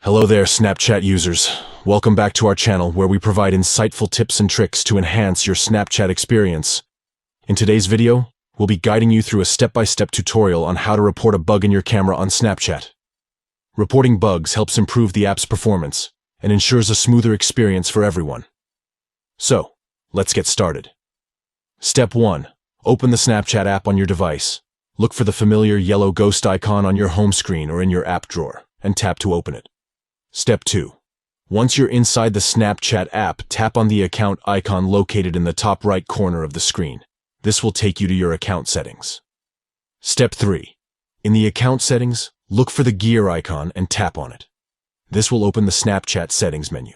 Hello there, Snapchat users. Welcome back to our channel where we provide insightful tips and tricks to enhance your Snapchat experience. In today's video, we'll be guiding you through a step-by-step tutorial on how to report a bug in your camera on Snapchat. Reporting bugs helps improve the app's performance and ensures a smoother experience for everyone. So, let's get started. Step 1. Open the Snapchat app on your device. Look for the familiar yellow ghost icon on your home screen or in your app drawer, and tap to open it. Step 2. Once you're inside the Snapchat app, tap on the account icon located in the top right corner of the screen. This will take you to your account settings. Step 3. In the account settings, look for the gear icon and tap on it. This will open the Snapchat settings menu.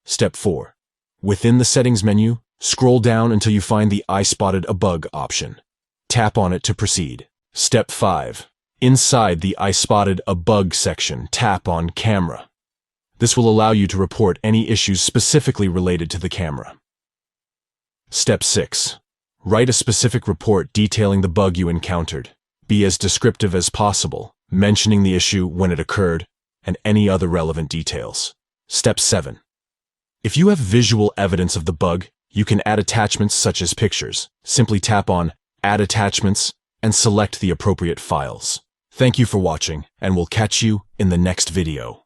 Step 4. Within the settings menu, scroll down until you find the I spotted a bug option. Tap on it to proceed. Step 5. Inside the I spotted a bug section, tap on camera. This will allow you to report any issues specifically related to the camera. Step 6. Write a specific report detailing the bug you encountered. Be as descriptive as possible, mentioning the issue when it occurred and any other relevant details. Step 7. If you have visual evidence of the bug, you can add attachments such as pictures. Simply tap on Add Attachments and select the appropriate files. Thank you for watching, and we'll catch you in the next video.